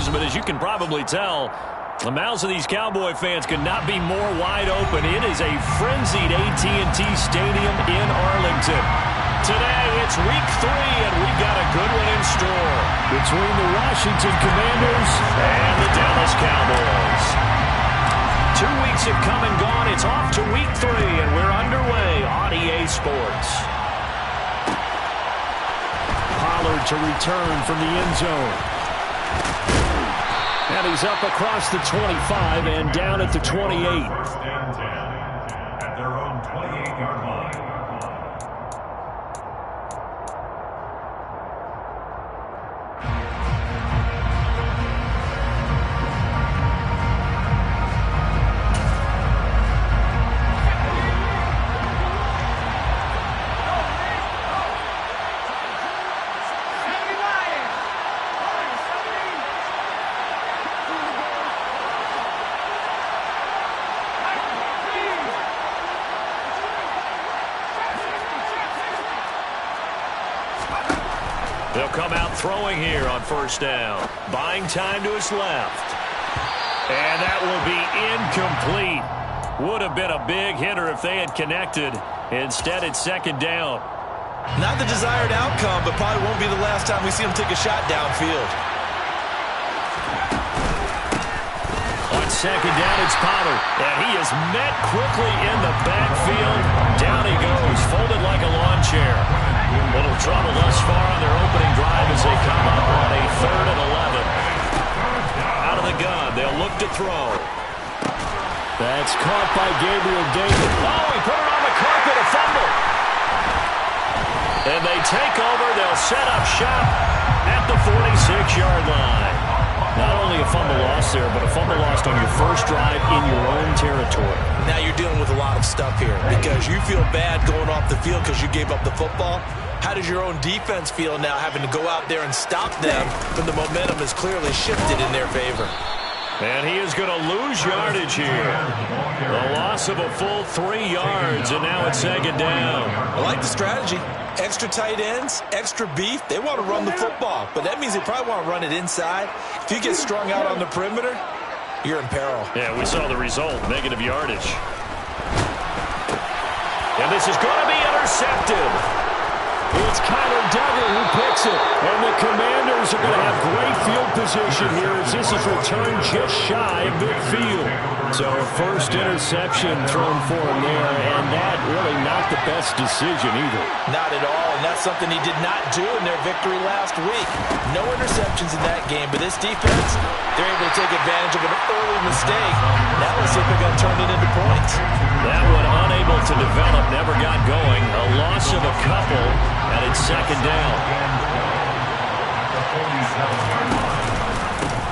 enthusiasm, but as you can probably tell, the mouths of these Cowboy fans could not be more wide open. It is a frenzied AT&T Stadium in Arlington. Today, it's week 3, and we've got a good one in store between the Washington Commanders and the Dallas Cowboys. 2 weeks have come and gone. It's off to week 3, and we're underway on EA Sports. Pollard to return from the end zone. And he's up across the 25 and down at the 28. First and 10 at their own 28-yard line. They'll come out throwing here on first down. Buying time to his left. And that will be incomplete. Would have been a big hitter if they had connected. Instead, it's second down. Not the desired outcome, but probably won't be the last time we see him take a shot downfield. On second down, it's Pollard. And he is met quickly in the backfield. Down he goes, folded like a lawn chair. Little trouble thus far on their opening drive as they come up on a 3rd and 11. Out of the gun, they'll look to throw. That's caught by Gabriel David. Oh, he put it on the carpet, a fumble. And they take over. They'll set up shop at the 46-yard line. Not only a fumble loss there, but a fumble lost on your first drive in your own territory. Now you're dealing with a lot of stuff here because you feel bad going off the field because you gave up the football. How does your own defense feel now having to go out there and stop them when the momentum has clearly shifted in their favor? And he is going to lose yardage here. A loss of a full 3 yards, and now it's second down. I like the strategy. Extra tight ends, extra beef. They want to run the football, but that means they probably want to run it inside. If you get strung out on the perimeter, you're in peril. Yeah, we saw the result, negative yardage. And this is going to be intercepted. It's Kyler Duggar who picks it. And the Commanders are going to have great field position here as this is returned just shy of midfield. So first interception thrown for him there, and that really not the best decision either. Not at all, and that's something he did not do in their victory last week. No interceptions in that game, but this defense, they're able to take advantage of an early mistake. Now let's see if they're going to turn it into points. That one unable to develop, never got going. A loss of a couple, and it's second down.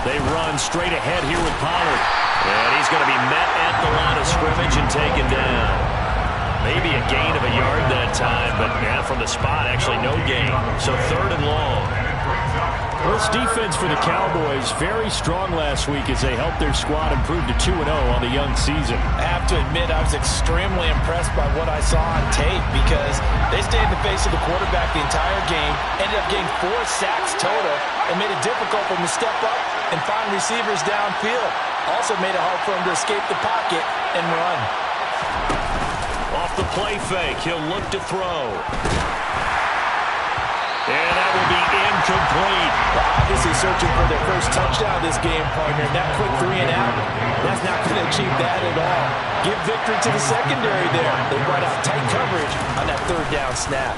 They run straight ahead here with Pollard. And he's going to be met at the line of scrimmage and taken down. Maybe a gain of a yard that time, but yeah, from the spot, actually no gain. So 3rd and long. Well, this defense for the Cowboys very strong last week as they helped their squad improve to 2-0 on the young season. I have to admit I was extremely impressed by what I saw on tape because they stayed in the face of the quarterback the entire game, ended up getting 4 sacks total, and made it difficult for him to step up and find receivers downfield. Also made it hard for him to escape the pocket and run. Off the play fake, he'll look to throw. And that will be incomplete. Well, obviously searching for their first touchdown this game, partner. That quick 3 and out, that's not going to achieve that at all. Give victory to the secondary there. They brought out tight coverage on that 3rd down snap.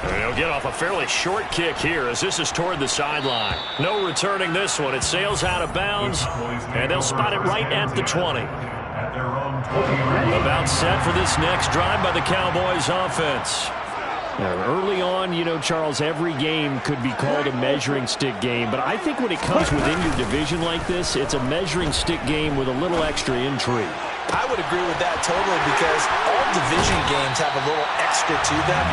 And he'll get off a fairly short kick here as this is toward the sideline. No returning this one. It sails out of bounds, and they'll spot it right at the 20. About set for this next drive by the Cowboys offense. Now, early on, you know, Charles, every game could be called a measuring stick game. But I think when it comes within your division like this, it's a measuring stick game with a little extra intrigue. I would agree with that totally because all division games have a little extra to them.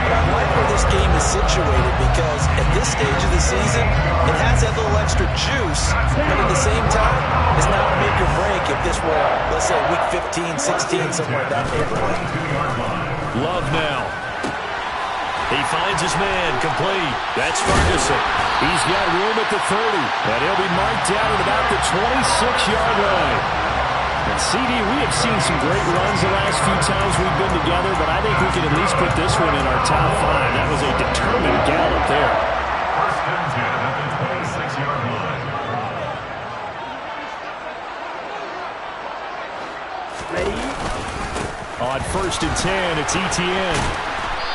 But I like where this game is situated because at this stage of the season, it has that little extra juice. But at the same time, it's not a make or break if this were, let's say, week 15, 16, somewhere in that neighborhood. Love now. He finds his man, complete. That's Ferguson. He's got room at the 30, and he'll be marked down at about the 26-yard line. And CD, we have seen some great runs the last few times we've been together, but I think we can at least put this one in our top 5. That was a determined gallop there. First and 10 at the 26-yard line. On first and 10, it's Etienne.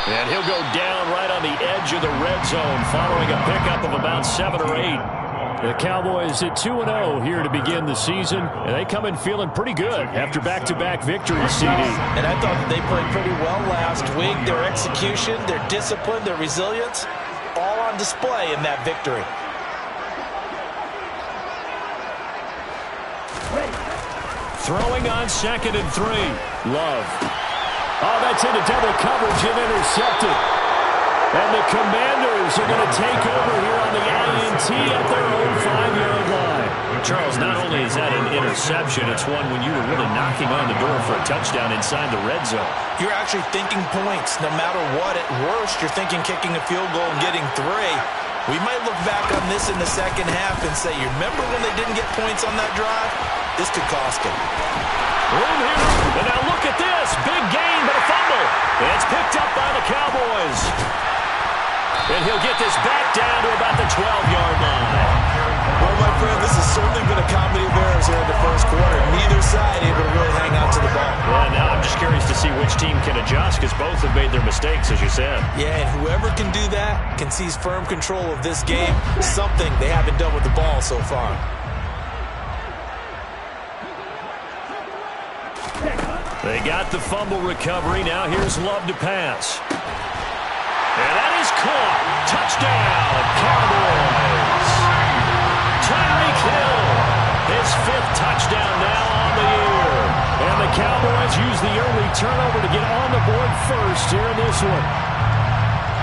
And he'll go down right on the edge of the red zone following a pickup of about 7 or 8. The Cowboys at 2-0 here to begin the season, and they come in feeling pretty good after back-to-back victories, CD. And I thought that they played pretty well last week. Their execution, their discipline, their resilience, all on display in that victory. Throwing on 2nd and 3. Love. Oh, that's into double coverage and intercepted. And the Commanders are going to take over here on the INT at their own 5-yard line. Charles, not only is that an interception, it's one when you were really knocking on the door for a touchdown inside the red zone. You're actually thinking points. No matter what, at worst, you're thinking kicking a field goal and getting 3. We might look back on this in the second half and say, you remember when they didn't get points on that drive? This could cost them. Room here, and now look at this. Big gain, but a fumble. It's picked up by the Cowboys. And he'll get this back down to about the 12-yard line. Well, my friend, this has certainly been a comedy of errors here in the first quarter. Neither side able to really hang on to the ball. Well, now I'm just curious to see which team can adjust because both have made their mistakes, as you said. Yeah, and whoever can do that can seize firm control of this game, something they haven't done with the ball so far. They got the fumble recovery. Now here's Love to pass. And that is caught. Touchdown, Cowboys. Tyreek Hill, his 5th touchdown now on the year. And the Cowboys use the early turnover to get on the board first here in this one.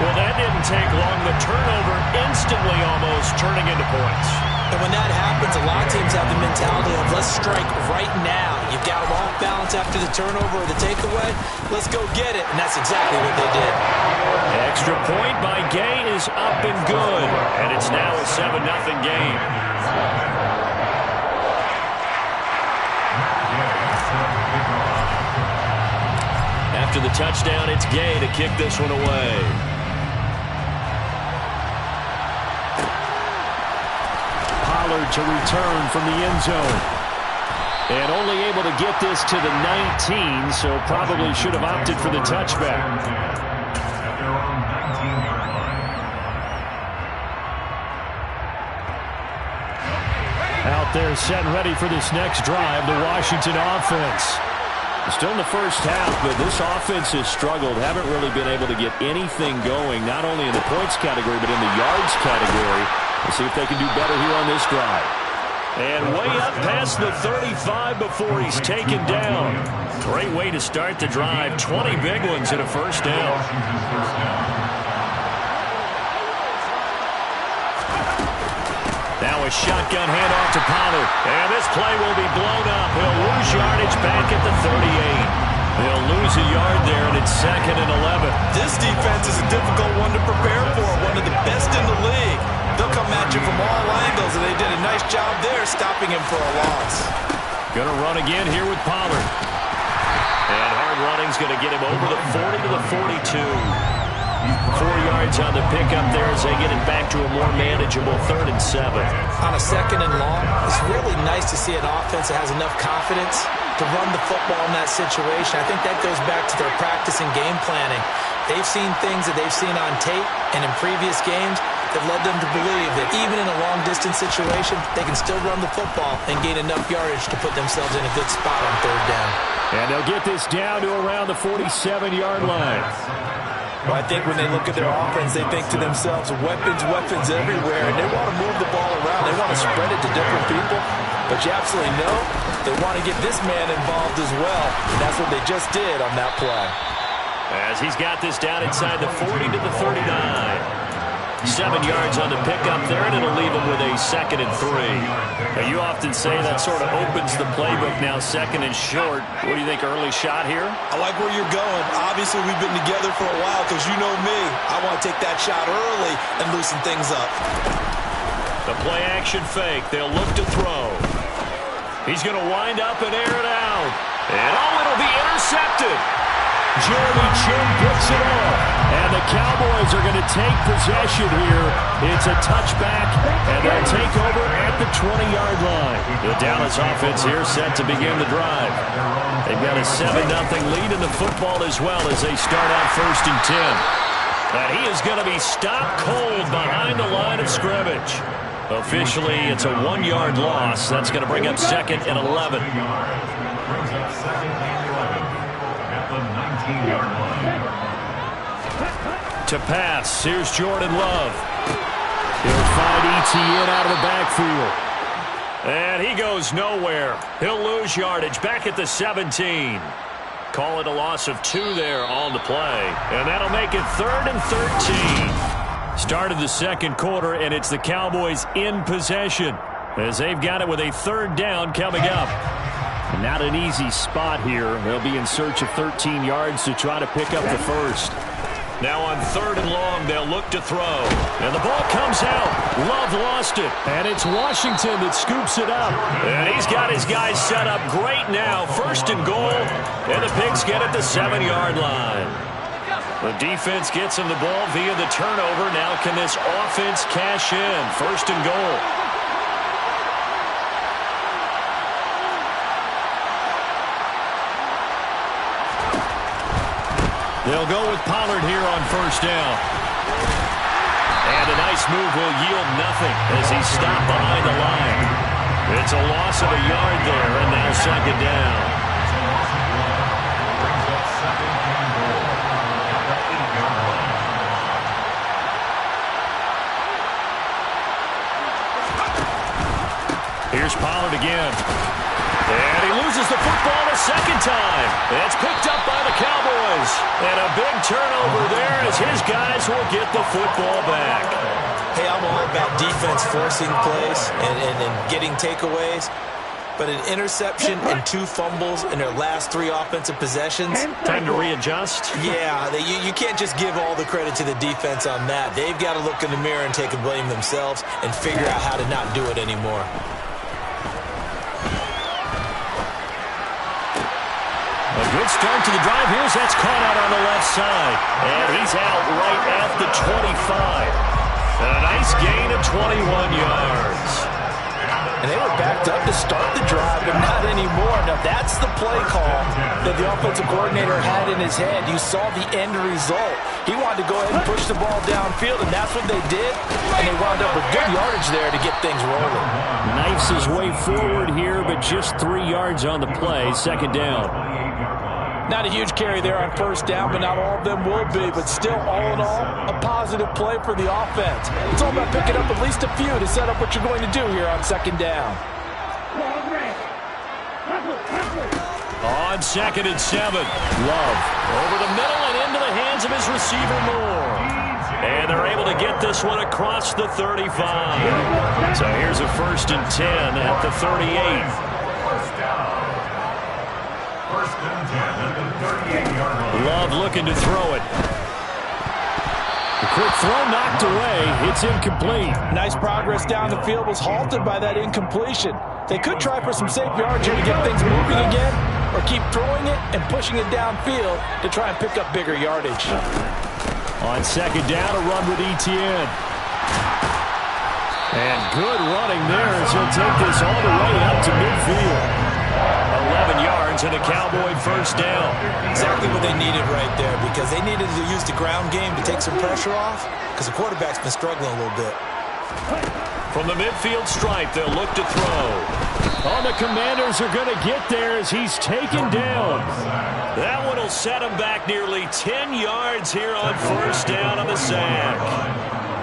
Well, that didn't take long. The turnover instantly almost turning into points. And when that happens, a lot of teams have the mentality of let's strike right now. You've got them off balance after the turnover or the takeaway. Let's go get it. And that's exactly what they did. Extra point by Gay is up and good. And it's now a 7-0 game. After the touchdown, it's Gay to kick this one away. To return from the end zone. And only able to get this to the 19, so probably should have opted for the touchback. Out there set and ready for this next drive, the Washington offense. Still in the first half, but this offense has struggled. Haven't really been able to get anything going, not only in the points category, but in the yards category. We'll see if they can do better here on this drive. And way up past the 35 before he's taken down. Great way to start the drive. 20 big ones and a first down. Now a shotgun handoff to Pollard. And this play will be blown up. He'll lose yardage back at the 38. They'll lose a yard there, and it's 2nd and 11. This defense is a difficult one to prepare for. One of the best in the league. They'll come at you from all angles, and they did a nice job there stopping him for a loss. Going to run again here with Pollard. And hard running's going to get him over the 40 to the 42. 4 yards on the pickup there as they get it back to a more manageable 3rd and 7. On a 2nd and long, it's really nice to see an offense that has enough confidence to run the football in that situation. I think that goes back to their practice and game planning. They've seen things that they've seen on tape and in previous games that led them to believe that even in a long-distance situation, they can still run the football and gain enough yardage to put themselves in a good spot on 3rd down. And they'll get this down to around the 47-yard line. Well, I think when they look at their offense, they think to themselves, weapons everywhere, and they want to move the ball around. They want to spread it to different people. But you absolutely know they want to get this man involved as well, and that's what they just did on that play. As he's got this down inside the 40 to the 39. 7 yards on the pickup there, and it'll leave them with a 2nd and 3. Now, you often say that sort of opens the playbook now, 2nd and short. What do you think, early shot here? I like where you're going. Obviously, we've been together for a while because you know me. I want to take that shot early and loosen things up. The play-action fake. They'll look to throw. He's going to wind up and air it out. And, it'll be intercepted. Jeremy Chin gets it off. And the Cowboys are going to take possession here. It's a touchback, and they'll take over at the 20-yard line. The Dallas offense here set to begin the drive. They've got a 7-0 lead in the football as well as they start out 1st and 10. And he is going to be stopped cold behind the line of scrimmage. Officially, it's a 1-yard loss. That's going to bring up 2nd and 11. Brings up 2nd and 11 at the 19-yard line. To pass, here's Jordan Love. He'll find Etienne out of the backfield. And he goes nowhere. He'll lose yardage back at the 17. Call it a loss of 2 there on the play. And that'll make it 3rd and 13. Start of the 2nd quarter, and it's the Cowboys in possession as they've got it with a 3rd down coming up. Not an easy spot here. They'll be in search of 13 yards to try to pick up the 1st. Now on 3rd and long, they'll look to throw. And the ball comes out. Love lost it. And it's Washington that scoops it up. And he's got his guys set up great now. 1st and goal. And the Pigs get at the 7-yard line. The defense gets him the ball via the turnover. Now can this offense cash in? 1st and goal. They'll go with Pollard here on 1st down. And a nice move will yield nothing as he's stopped behind the line. It's a loss of a yard there, and now 2nd down. Here's Pollard again. And he loses the football a 2nd time. It's picked up by the Cowboys. And a big turnover there as his guys will get the football back. Hey, I'm all about defense forcing plays and getting takeaways. But an interception and 2 fumbles in their last 3 offensive possessions. Time to readjust. Yeah, you can't just give all the credit to the defense on that. They've got to look in the mirror and take a blame themselves and figure out how to not do it anymore. A good start to the drive. That's caught out on the left side. And he's out right at the 25. And a nice gain of 21 yards. And they were backed up to start the drive, but not anymore. Now, that's the play call that the offensive coordinator had in his head. You saw the end result. He wanted to go ahead and push the ball downfield, and that's what they did. And they wound up with good yardage there to get things rolling. Knifes his way forward here, but just 3 yards on the play. 2nd down. Not a huge carry there on 1st down, but not all of them will be. But still, all in all, a positive play for the offense. It's all about picking up at least a few to set up what you're going to do here on 2nd down. On 2nd and 7, Love over the middle and into the hands of his receiver Moore. And they're able to get this one across the 35. So here's a 1st and 10 at the 38. 1st and 10 at the 38-yard line. Love looking to throw it. The quick throw knocked away. It's incomplete. Nice progress down the field was halted by that incompletion. They could try for some safe yards here to get things moving again, or keep throwing it and pushing it downfield to try and pick up bigger yardage. On 2nd down, a run with Etienne. And good running there as he'll take this all the way up to midfield. 11 yards and a Cowboy 1st down. Exactly what they needed right there, because they needed to use the ground game to take some pressure off, because the quarterback's been struggling a little bit. From the midfield stripe, they'll look to throw. Oh, the Commanders are going to get there as he's taken down. That one will set him back nearly 10 yards here on 1st down on the sack.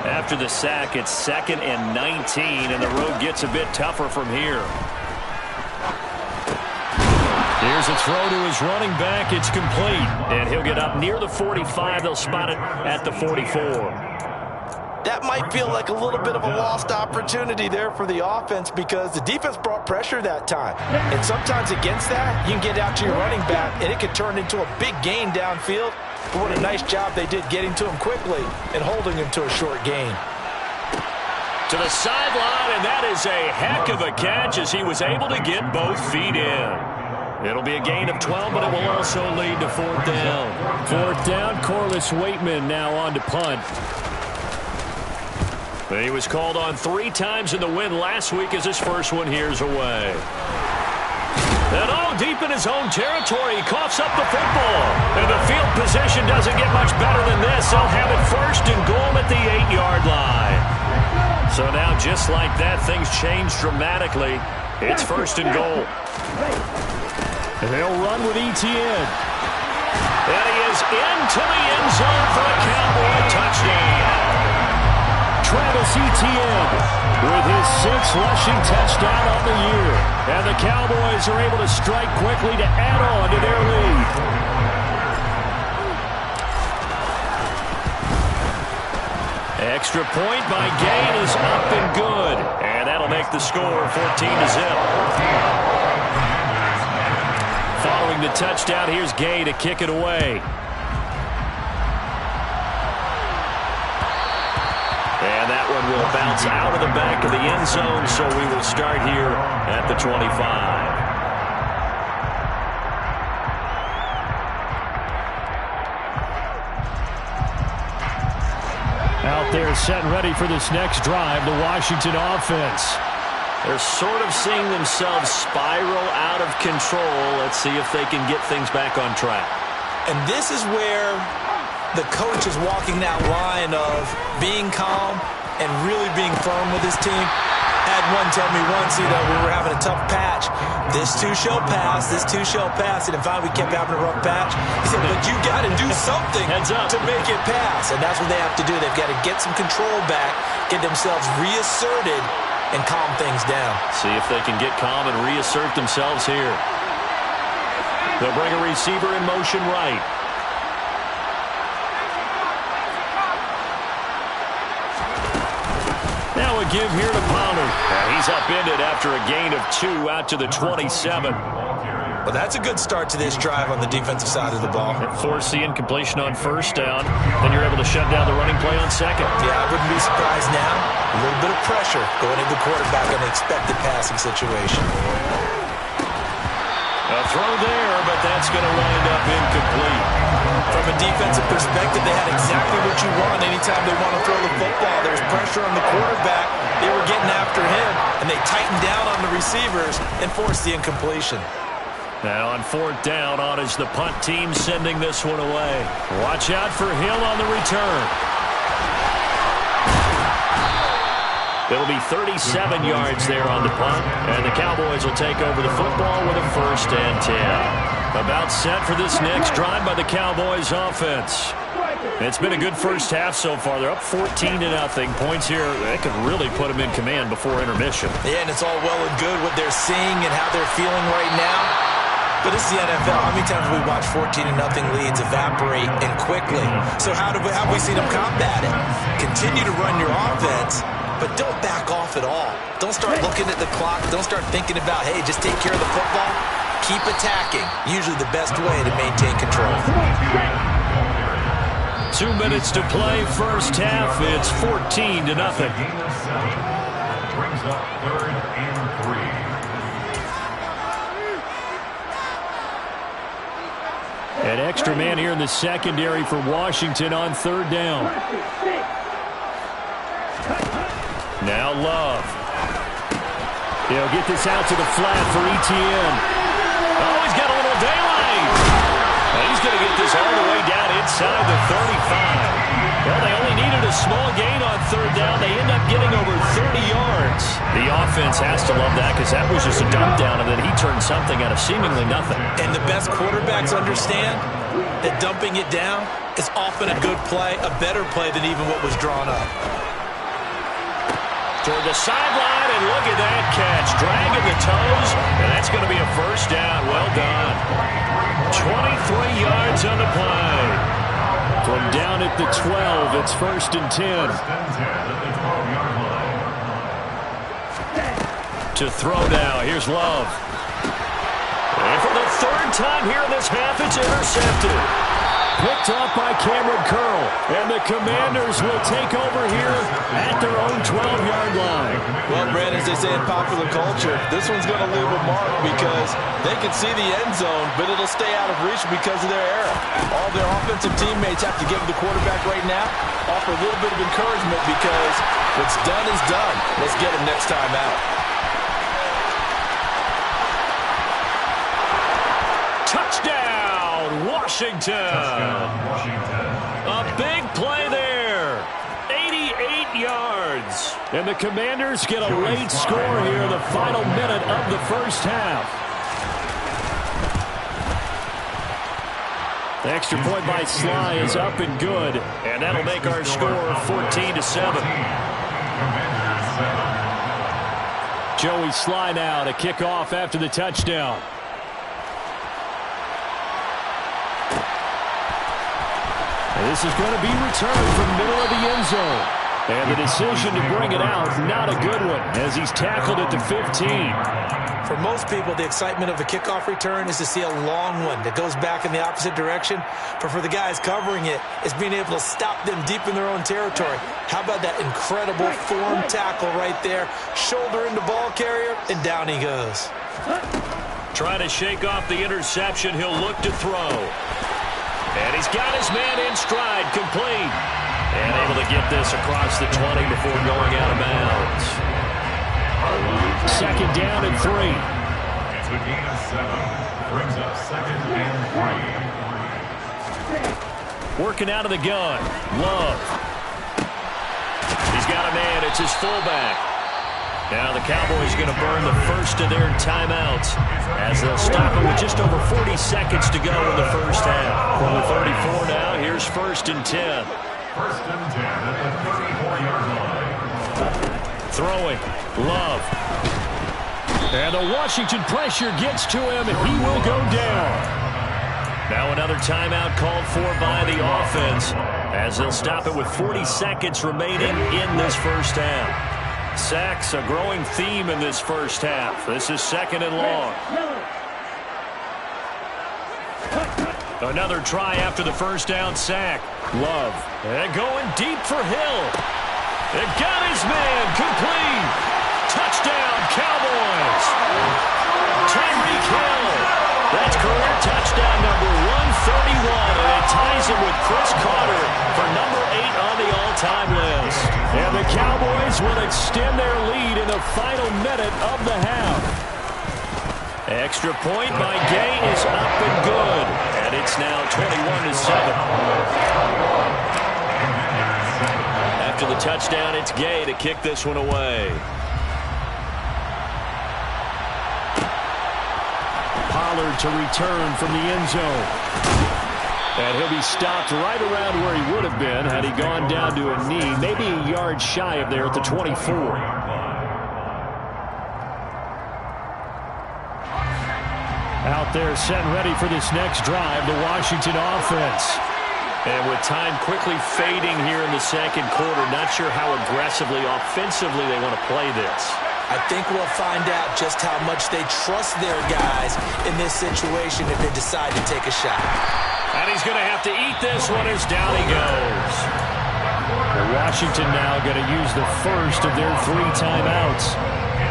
After the sack, it's 2nd and 19, and the road gets a bit tougher from here. Here's a throw to his running back. It's complete. And he'll get up near the 45. They'll spot it at the 44. that might feel like a little bit of a lost opportunity there for the offense because the defense brought pressure that time. And sometimes against that, you can get out to your running back, and it could turn into a big gain downfield. But what a nice job they did getting to him quickly and holding him to a short gain. To the sideline, and that is a heck of a catch as he was able to get both feet in. It'll be a gain of 12, but it will also lead to fourth down. Fourth down, Corliss Waitman now on to punt. He was called on 3 times in the win last week as his first one here's away. And deep in his own territory, he coughs up the football. And the field position doesn't get much better than this. They'll have it first and goal at the 8-yard line. So now, just like that, things change dramatically. It's first and goal. And they'll run with Etienne. And he is into the end zone for a Cowboy touchdown. Travis Etienne with his 6th rushing touchdown on the year. And the Cowboys are able to strike quickly to add on to their lead. Extra point by Gay is up and good. And that'll make the score 14-0. Following the touchdown, here's Gay to kick it away. And that one will bounce out of the back of the end zone, so we will start here at the 25. Out there set and ready for this next drive, the Washington offense. They're sort of seeing themselves spiral out of control. Let's see if they can get things back on track. And this is where the coach is walking that line of being calm and really being firm with his team. Had one tell me once, we were having a tough patch. This too shall pass, this too shall pass. And finally we kept having a rough patch. He said, but you got to do something to make it pass. And that's what they have to do. They've got to get some control back, get themselves reasserted, and calm things down. See if they can get calm and reassert themselves here. They'll bring a receiver in motion right. Now a give here to Pollard. He's upended after a gain of 2 out to the 27. Well, that's a good start to this drive on the defensive side of the ball. Force the incompletion on first down. Then you're able to shut down the running play on second. Yeah, I wouldn't be surprised now. A little bit of pressure going into the quarterback in an expected passing situation. A throw there, but that's going to wind up incomplete. From a defensive perspective, they had exactly what you want anytime they want to throw the football. There was pressure on the quarterback. They were getting after him, and they tightened down on the receivers and forced the incompletion. Now on fourth down, on is the punt team sending this one away. Watch out for Hill on the return. It'll be 37 yards there on the punt, and the Cowboys will take over the football with a 1st and 10. About set for this next drive by the Cowboys offense. It's been a good first half so far. They're up 14-0. Points here, that could really put them in command before intermission. Yeah, and it's all well and good what they're seeing and how they're feeling right now. But it's the NFL. How many times have we watched 14-0 leads evaporate and quickly? So how have we seen them combat it? Continue to run your offense, but don't back off at all. Don't start looking at the clock. Don't start thinking about, hey, just take care of the football. Keep attacking. Usually the best way to maintain control. 2 minutes to play, first half. It's 14-0. Brings up 3rd and 3. An extra man here in the secondary for Washington on 3rd down. Now Love. He'll get this out to the flat for Etienne. Oh, he's got a little daylight. And he's going to get this all the way down inside the 35. Well, they only needed a small gain on 3rd down. They end up getting over 30 yards. The offense has to love that because that was just a dump down, and then he turned something out of seemingly nothing. And the best quarterbacks understand that dumping it down is often a good play, a better play than even what was drawn up. Toward the sideline, and look at that catch. Dragging the toes, and that's going to be a 1st down. Well done. 23 yards on the play. From down at the 12, it's 1st and 10. First and 10 at the 12-yard line. To throw now, here's Love. And for the 3rd time here in this half, it's intercepted. Picked off by Cameron Curl. And the Commanders will take over here at their own 12-yard line. Well, Brad, as they say in popular culture, this one's going to leave a mark because they can see the end zone, but it'll stay out of reach because of their error. All their offensive teammates have to give the quarterback right now, offer a little bit of encouragement because what's done is done. Let's get him next time out. Touchdown, Washington. Touchdown, Washington. A big play there. 88 yards. And the Commanders get a late score here in the final minute of the first half. The extra point by Sly is up and good. And that'll make our score 14-7. Joey Sly now to kick off after the touchdown. And this is going to be returned from the middle of the end zone. And the decision to bring it out, not a good one, as he's tackled at the 15. For most people, the excitement of a kickoff return is to see a long one that goes back in the opposite direction. But for the guys covering it, it's being able to stop them deep in their own territory. How about that incredible form tackle right there? Shoulder into ball carrier, and down he goes. Trying to shake off the interception, he'll look to throw. And he's got his man in stride, complete. And able to get this across the 20 before going out of bounds. 2nd down and 3. It's a gain of 7. Brings up 2nd and 3. Working out of the gun. Love. He's got a man. It's his fullback. Now the Cowboys are going to burn the first of their timeouts as they'll stop it with just over 40 seconds to go in the first half. From the 34 now, here's 1st and 10. 1st and 10 at the 34-yard line. Throwing. Love. And the Washington pressure gets to him, and he will go down. Now another timeout called for by the offense as they'll stop it with 40 seconds remaining in this first half. Sacks, a growing theme in this first half. This is 2nd and long. Another try after the first down sack. Love. And going deep for Hill. And got his man complete. Touchdown, Cowboys. Tyreek Hill. That's career touchdown number 131. And it ties him with Chris Carter for number 8 on the all-time list. And the Cowboys will extend their lead in the final minute of the half. Extra point by Gay is up and good. And it's now 21-7. After the touchdown, it's Gay to kick this one away. Pollard to return from the end zone. And he'll be stopped right around where he would have been had he gone down to a knee, maybe a yard shy of there at the 24. Out there set and ready for this next drive, the Washington offense. And with time quickly fading here in the second quarter, not sure how aggressively, offensively they want to play this. I think we'll find out just how much they trust their guys in this situation if they decide to take a shot. And he's going to have to eat this one as down he goes. Well, Washington now going to use the first of their 3 timeouts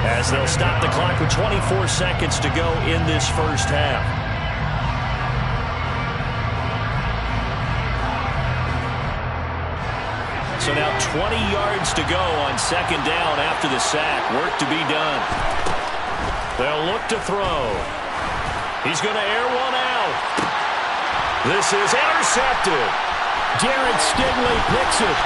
as they'll stop the clock with 24 seconds to go in this first half. So now 20 yards to go on 2nd down after the sack. Work to be done. They'll look to throw. He's going to air one out. This is intercepted. Jared Stingley picks it.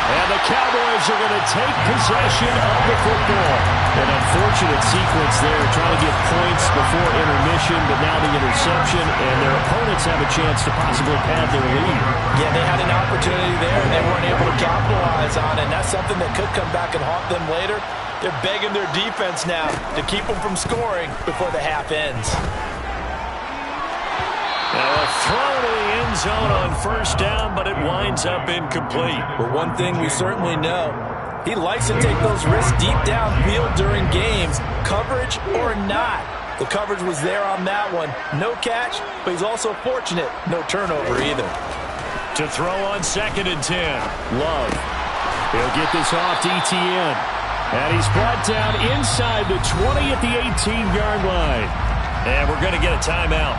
And the Cowboys are going to take possession of the football. An unfortunate sequence there, trying to get points before intermission, but now the interception, and their opponents have a chance to possibly pad their lead. Yeah, they had an opportunity there, and they weren't able to capitalize on it, and that's something that could come back and haunt them later. They're begging their defense now to keep them from scoring before the half ends. Now a throw to the end zone on first down, but it winds up incomplete. But one thing we certainly know, he likes to take those risks deep downfield during games, coverage or not. The coverage was there on that one. No catch, but he's also fortunate. No turnover either. To throw on 2nd and 10. Love. He'll get this off to Etienne. And he's brought down inside the 20 at the 18-yard line. And we're going to get a timeout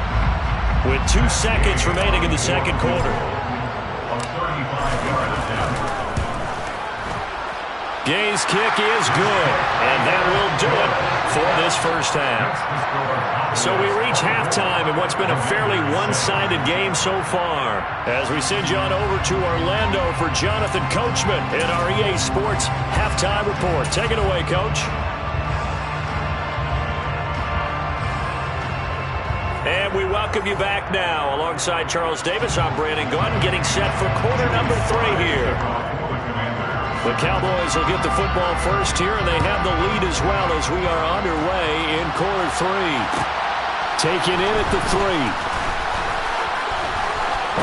with 2 seconds remaining in the second quarter. Gay's kick is good, and that will do it for this first half. So we reach halftime in what's been a fairly one-sided game so far, as we send you on over to Orlando for Jonathan Coachman in our EA Sports Halftime Report. Take it away, Coach. And we welcome you back now. Alongside Charles Davis, I'm Brandon Gordon, getting set for quarter number 3 here. The Cowboys will get the football first here, and they have the lead as well as we are underway in quarter 3. Taken in at the 3.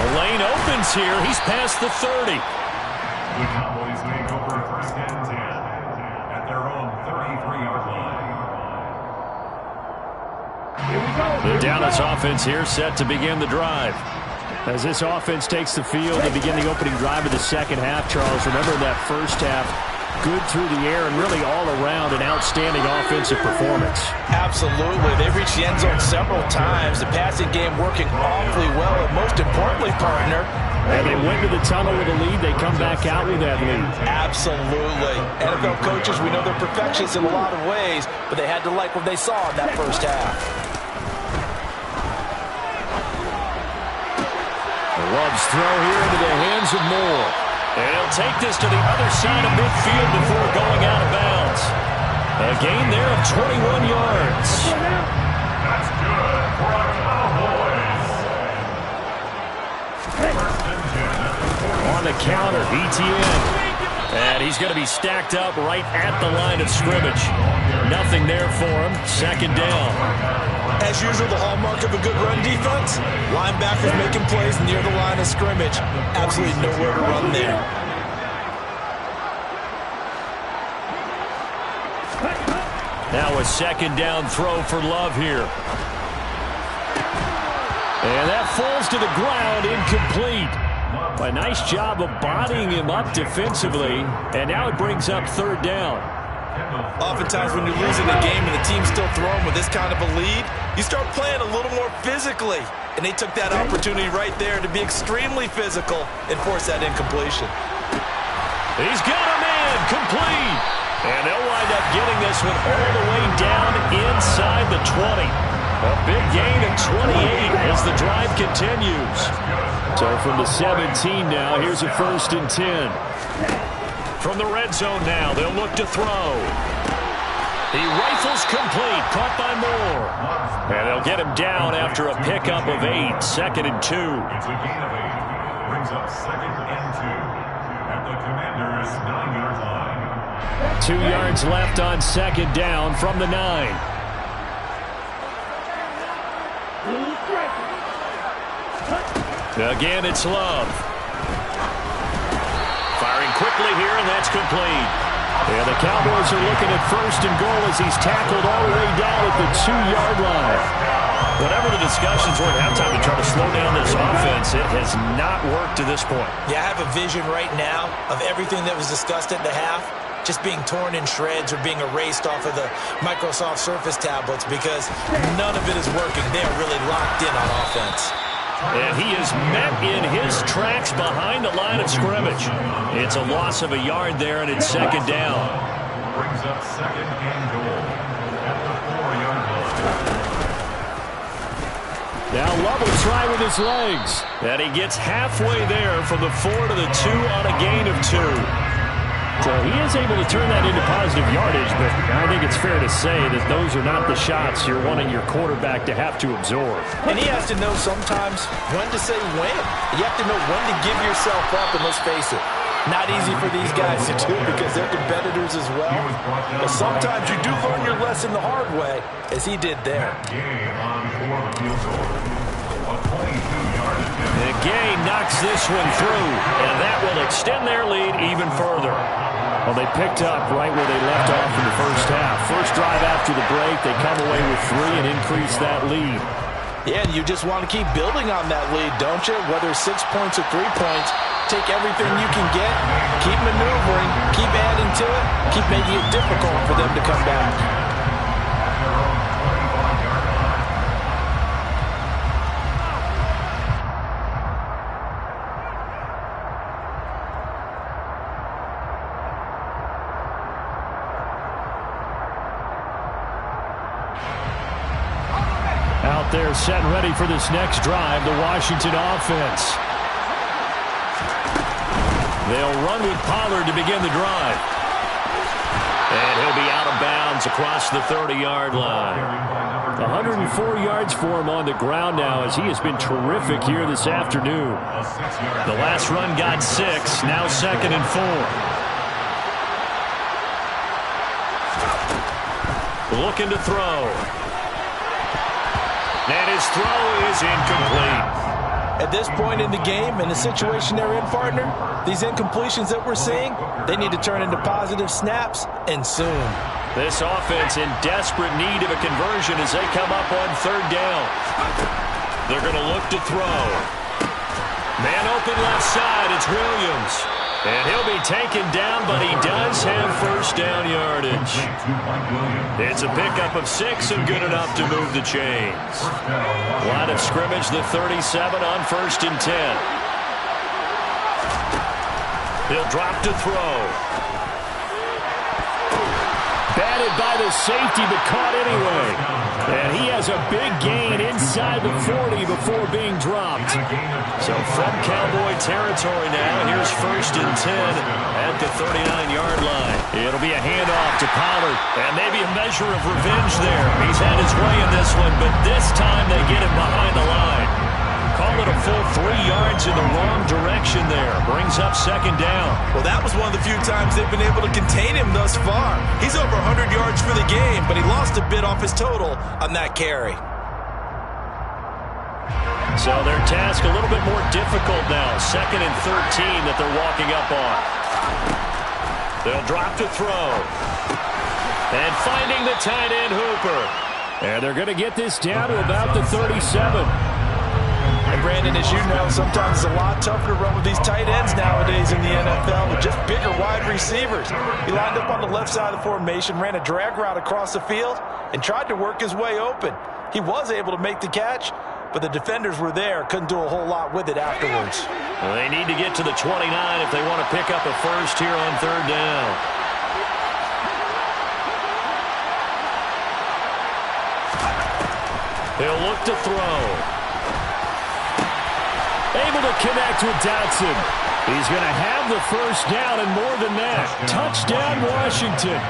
A lane opens here. He's past the 30. The Cowboys make over 1st and 10 at their own 33-yard line. The Dallas offense here set to begin the drive. As this offense takes the field to begin the opening drive of the second half, Charles, remember that first half, good through the air and really all around an outstanding offensive performance. Absolutely. They reached the end zone several times. The passing game working awfully well, and most importantly, partner, and they went to the tunnel with a lead. They come back out with that lead. Absolutely. NFL coaches, we know they're perfectionists in a lot of ways, but they had to like what they saw in that first half. Love's throw here into the hands of Moore. And he'll take this to the other side of midfield before going out of bounds. A gain there of 21 yards. That's good for our Cowboys. On the counter, Etienne. And he's going to be stacked up right at the line of scrimmage. Nothing there for him. 2nd down. As usual, the hallmark of a good run defense, linebackers making plays near the line of scrimmage. Absolutely nowhere to run there. Now a 2nd down throw for Love here. And that falls to the ground, incomplete. A nice job of bodying him up defensively. And now it brings up 3rd down. Oftentimes when you're losing a game and the team's still throwing with this kind of a lead, you start playing a little more physically. And they took that opportunity right there to be extremely physical and force that incompletion. He's got a man, complete. And they'll wind up getting this one all the way down inside the 20. A big gain of 28 as the drive continues. So from the 17 now, here's a 1st and 10. From the red zone now, they'll look to throw. He rifles complete, caught by Moore. And they'll get him down after a pickup of 8, 2nd and 2. It's a gain of 8. Brings up 2nd and 2 at the Commanders' 9-yard line. 2 yards left on 2nd down from the 9. Again, it's Love. Firing quickly here, and that's complete. And the Cowboys are looking at 1st and goal as he's tackled all the way down at the 2-yard line. Whatever the discussions were at halftime to try to slow down this offense, it has not worked to this point. Yeah, I have a vision right now of everything that was discussed at the half just being torn in shreds or being erased off of the Microsoft Surface tablets because none of it is working. They are really locked in on offense. And he is met in his tracks behind the line of scrimmage. It's a loss of a yard there, and it's 2nd down. Brings up 2nd and goal at the 4-yard line. Now Love will try with his legs. And he gets halfway there from the 4 to the 2 on a gain of 2. So he is able to turn that into positive yardage, but I think it's fair to say that those are not the shots you're wanting your quarterback to have to absorb. And he has to know sometimes when to say when. You have to know when to give yourself up, and let's face it, not easy for these guys to do because they're competitors as well. But sometimes you do learn your lesson the hard way, as he did there. A 22-yard attempt. And Gay knocks this one through, and that will extend their lead even further. Well, they picked up right where they left off in the first half. First drive after the break, they come away with 3 and increase that lead. Yeah, and you just want to keep building on that lead, don't you? Whether it's 6 points or 3 points, take everything you can get, keep maneuvering, keep adding to it, keep making it difficult for them to come back. Out there set and ready for this next drive, the Washington offense. They'll run with Pollard to begin the drive. And he'll be out of bounds across the 30-yard line. 104 yards for him on the ground now as he has been terrific here this afternoon. The last run got 6, now 2nd and 4. Looking to throw. And his throw is incomplete. At this point in the game, in the situation they're in, partner, these incompletions that we're seeing, they need to turn into positive snaps, and soon. This offense in desperate need of a conversion as they come up on 3rd down. They're going to look to throw. Man open left side, it's Williams. And he'll be taken down, but he does have first down yardage. It's a pickup of 6 and good enough to move the chains. Line of scrimmage, the 37 on 1st and 10. He'll drop to throw. Batted by the safety, but caught anyway. And he has a big gain inside the 40 before being dropped. So from Cowboy territory now, here's 1st and 10 at the 39-yard line. It'll be a handoff to Pollard, and maybe a measure of revenge there. He's had his way in this one, but this time they get him behind the line. Call it a full 3 yards in the wrong direction there. Brings up 2nd down. Well, that was one of the few times they've been able to contain him thus far. He's over 100 yards for the game, but he lost a bit off his total on that carry. So their task a little bit more difficult now. 2nd and 13 that they're walking up on. They'll drop to throw. And finding the tight end Hooper. And they're going to get this down to about the 37. And Brandon, as you know, sometimes it's a lot tougher to run with these tight ends nowadays in the NFL with just bigger wide receivers. He lined up on the left side of the formation, ran a drag route across the field, and tried to work his way open. He was able to make the catch, but the defenders were there, couldn't do a whole lot with it afterwards. Well, they need to get to the 29 if they want to pick up a first here on 3rd down. He'll look to throw. Able to connect with Dotson. He's going to have the first down and more than that. Touchdown, Washington.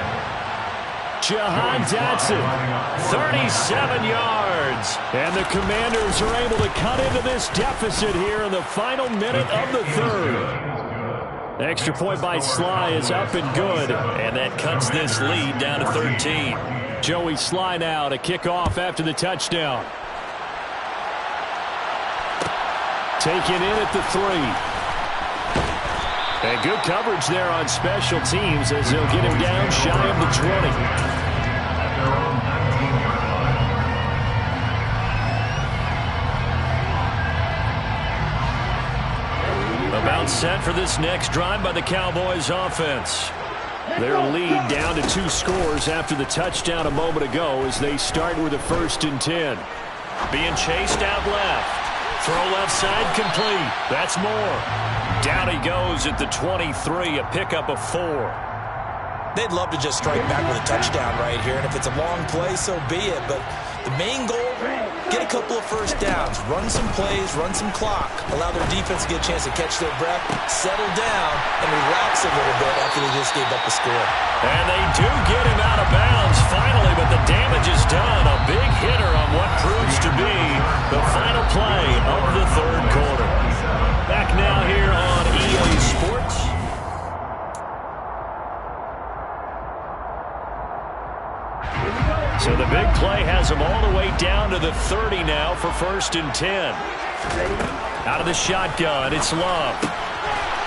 Jahan Dotson, 37 yards. And the Commanders are able to cut into this deficit here in the final minute of the 3rd. Extra point by Sly is up and good. And that cuts this lead down to 13. Joey Sly now to kick off after the touchdown. Taken in at the 3. And good coverage there on special teams as they'll get him down shy of the 20. About set for this next drive by the Cowboys offense. Their lead down to 2 scores after the touchdown a moment ago as they start with a 1st and 10. Being chased out left. Throw left side complete. That's more. Down he goes at the 23, a pickup of 4. They'd love to just strike back with a touchdown right here, and if it's a long play, so be it. But the main goal, get a couple of first downs, run some plays, run some clock, allow their defense to get a chance to catch their breath, settle down, and relax a little bit after they just gave up the score. And they do get him out of bounds finally, but the damage is done. A big hitter on what proves to be the final play of the 3rd quarter. Back now here on EA Sports. So the big play has them all the way down to the 30 now for 1st and 10. Out of the shotgun, it's Love.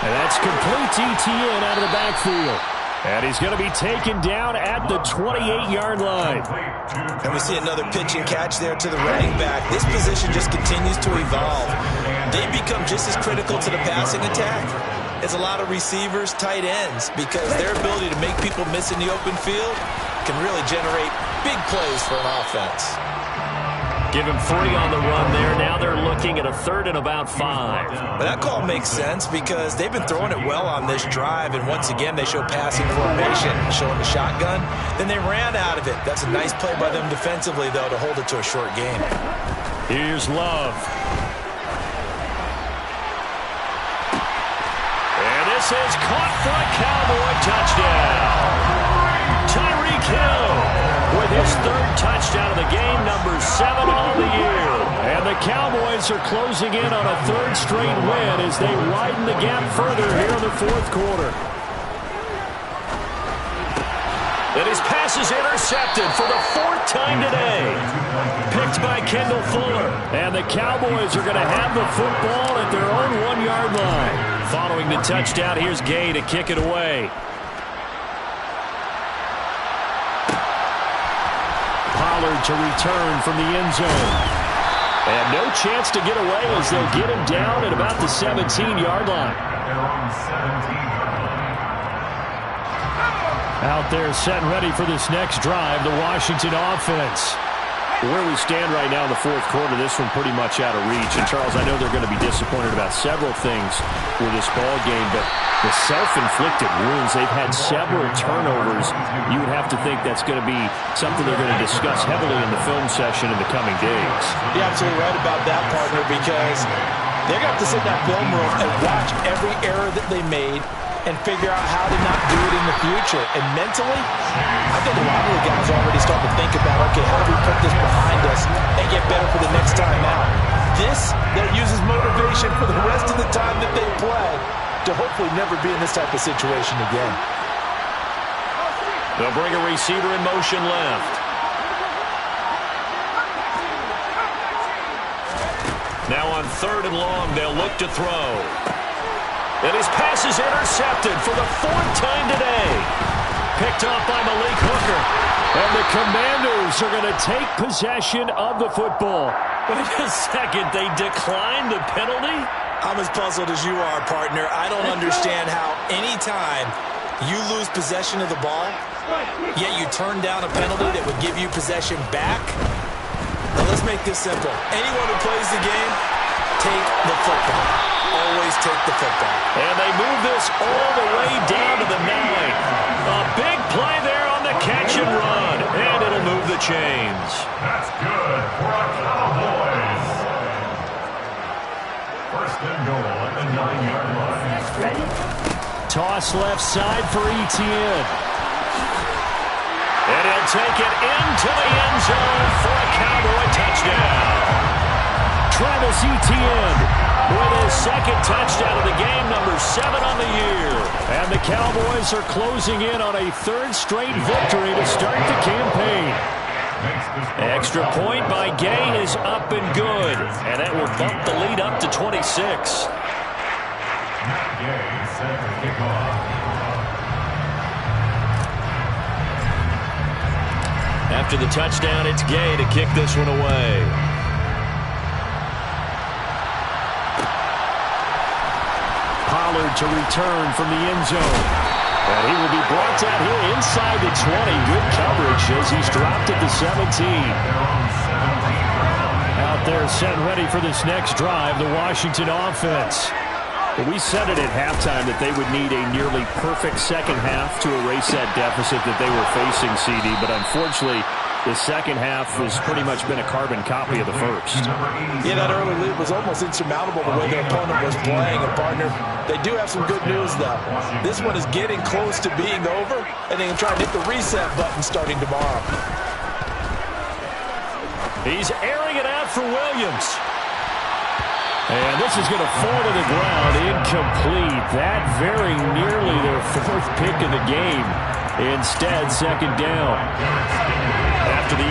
And that's complete ETN out of the backfield. And he's going to be taken down at the 28-yard line. And we see another pitch and catch there to the running back. This position just continues to evolve. They become just as critical to the passing attack as a lot of receivers, tight ends, because their ability to make people miss in the open field can really generate big plays for an offense. Give him 3 on the run there. Now they're looking at a 3rd and about 5. But that call makes sense because they've been throwing it well on this drive, and once again they show passing formation, showing the shotgun. Then they ran out of it. That's a nice play by them defensively, though, to hold it to a short game. Here's Love. And this is caught for a Cowboy touchdown. Tyreek Hill with his 3rd touchdown of the game, number 7 on the year. And the Cowboys are closing in on a 3rd straight win as they widen the gap further here in the 4th quarter. And his pass is intercepted for the 4th time today. Picked by Kendall Fuller. And the Cowboys are going to have the football at their own 1-yard line. Following the touchdown, here's Gay to kick it away. Pollard to return from the end zone. And no chance to get away as they'll get him down at about the 17-yard line. Out there set and ready for this next drive, the Washington offense. Where we stand right now in the 4th quarter, this one pretty much out of reach. And, Charles, I know they're going to be disappointed about several things with this ball game, but the self-inflicted wounds, they've had several turnovers. You would have to think that's going to be something they're going to discuss heavily in the film session in the coming days. You're absolutely right about that, partner, because they're going to have to sit in that film room and watch every error that they made and figure out how to not do it in the future. And mentally, I think a lot of the guys are already starting to think about, okay, how do we put this behind us and get better for the next time out? This, they'll use as motivation for the rest of the time that they play to hopefully never be in this type of situation again. They'll bring a receiver in motion left. Now on 3rd and long, they'll look to throw. And his pass is intercepted for the 4th time today. Picked off by Malik Hooker. And the Commanders are going to take possession of the football. Wait a second, they declined the penalty? I'm as puzzled as you are, partner. I don't understand how anytime you lose possession of the ball, yet you turn down a penalty that would give you possession back. Now let's make this simple. Anyone who plays the game, take the football. Always take the football. And they move this all the way down to the 9. A big play there on the catch and run. And it'll move the chains. That's good for our Cowboys. 1st and goal at the 9-yard line. Toss left side for ETN. And he'll take it into the end zone for a Cowboy touchdown. Travis Etienne with his 2nd touchdown of the game, number 7 on the year. And the Cowboys are closing in on a 3rd straight victory to start the campaign. Extra point by Gay is up and good. And that will bump the lead up to 26. Gay set to kick off. After the touchdown, it's Gay to kick this one away. Pollard to return from the end zone. And he will be brought down here inside the 20. Good coverage as he's dropped at the 17. Out there set ready for this next drive, the Washington offense. We said it at halftime that they would need a nearly perfect second half to erase that deficit that they were facing, CD. But unfortunately, the second half has pretty much been a carbon copy of the first. Yeah, that early lead was almost insurmountable the way their opponent was playing. And, partner, they do have some good news, though. This one is getting close to being over, and they can try and hit the reset button starting tomorrow. He's airing it out for Williams. And this is going to fall to the ground. Incomplete. That very nearly their 4th pick of the game. Instead, 2nd down. After the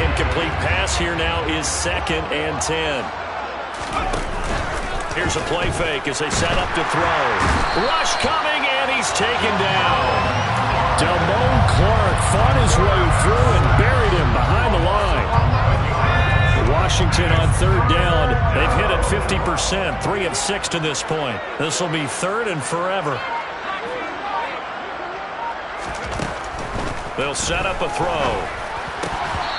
this here now is 2nd and 10. Here's a play fake as they set up to throw. Rush coming, and he's taken down. Damone Clark fought his way through and buried him behind the line. Washington on 3rd down. They've hit it 50%, 3 of 6 to this point. This will be 3rd and forever. They'll set up a throw.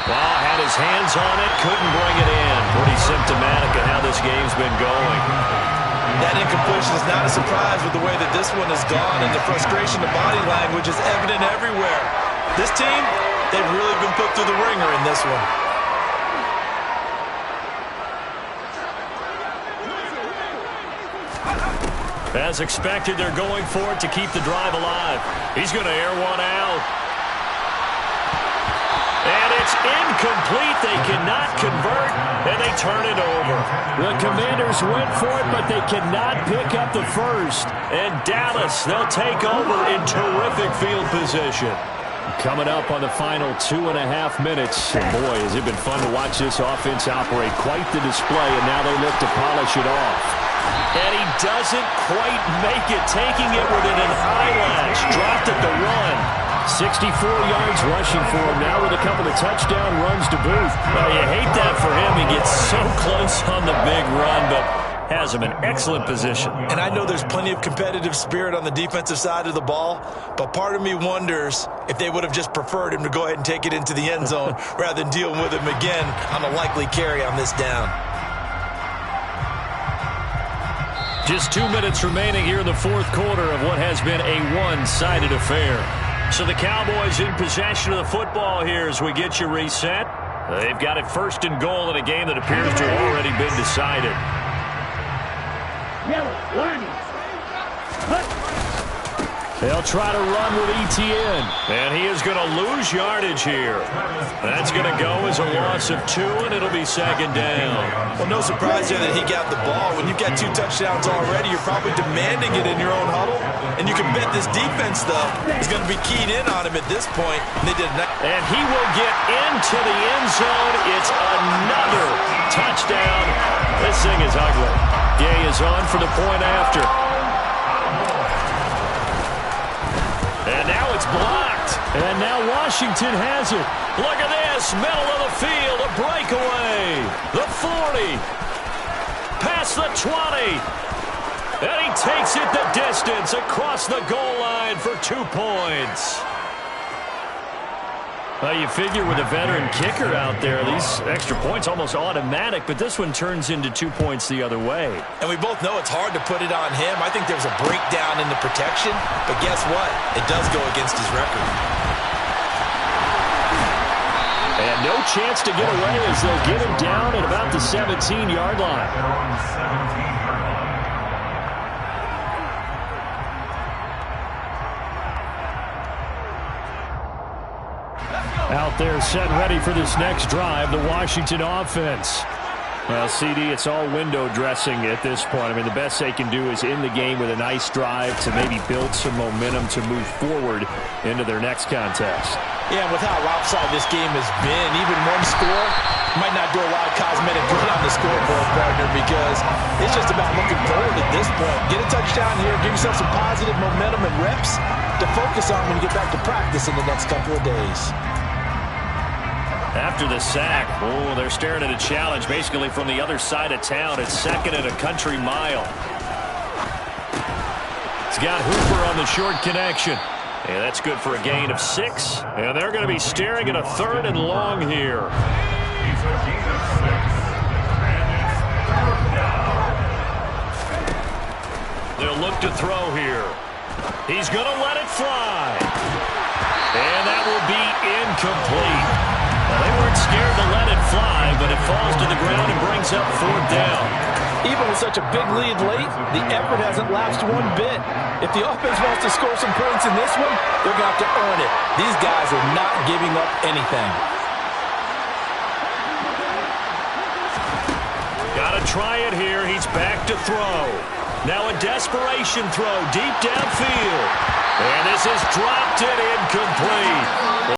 Wow, had his hands on it, couldn't bring it in. Pretty symptomatic of how this game's been going. That incompletion is not a surprise with the way that this one has gone, and the frustration of body language is evident everywhere. This team, they've really been put through the ringer in this one. As expected, they're going for it to keep the drive alive. He's going to air one out. And it's incomplete. They cannot convert, and they turn it over. The Commanders went for it, but they cannot pick up the first. And Dallas, they'll take over in terrific field position. Coming up on the final 2.5 minutes. And boy, has it been fun to watch this offense operate. Quite the display, and now they look to polish it off. And he doesn't quite make it, taking it within an eyelash. Dropped at the run. 64 yards rushing for him now with a couple of touchdown runs to boot. Well, you hate that for him. He gets so close on the big run, but has him in excellent position. And I know there's plenty of competitive spirit on the defensive side of the ball, but part of me wonders if they would have just preferred him to go ahead and take it into the end zone rather than dealing with him again on a likely carry on this down. Just 2 minutes remaining here in the 4th quarter of what has been a one-sided affair. So the Cowboys in possession of the football here as we get you reset. They've got it 1st and goal in a game that appears to have already been decided. They'll try to run with Etienne. And he is going to lose yardage here. That's going to go as a loss of 2, and it'll be 2nd down. Well, no surprise there that he got the ball. When you've got 2 touchdowns already, you're probably demanding it in your own huddle. And you can bet this defense, though, is going to be keyed in on him at this point. And they did not. And he will get into the end zone. It's another touchdown. This thing is ugly. Gay is on for the point after. And now it's blocked. And now Washington has it. Look at this. Middle of the field. A breakaway. The 40. Past the 20. And he takes it the distance across the goal line for 2 points. Well, you figure with a veteran kicker out there, these extra points almost automatic, but this one turns into 2 points the other way. And we both know it's hard to put it on him. I think there's a breakdown in the protection, but guess what? It does go against his record. And no chance to get away as they'll get him down at about the 17-yard line. Out there set ready for this next drive, the Washington offense. Well, CD, it's all window dressing at this point. I mean, the best they can do is in the game with a nice drive to maybe build some momentum to move forward into their next contest. Yeah, and with how lopsided this game has been, even one score might not do a lot of cosmetic good on the scoreboard, partner, because it's just about looking forward at this point. Get a touchdown here, give yourself some positive momentum and reps to focus on when you get back to practice in the next couple of days. After the sack, oh, they're staring at a challenge basically from the other side of town. It's 2nd and a country mile. It's got Hooper on the short connection. And that's good for a gain of 6. And they're going to be staring at a 3rd and long here. They'll look to throw here. He's going to let it fly. And that will be incomplete. Well, they weren't scared to let it fly, but it falls to the ground and brings up 4th down. Even with such a big lead late, the effort hasn't lapsed one bit. If the offense wants to score some points in this one, they're going to have to earn it. These guys are not giving up anything. Got to try it here. He's back to throw. Now a desperation throw deep downfield. And this is dropped and incomplete.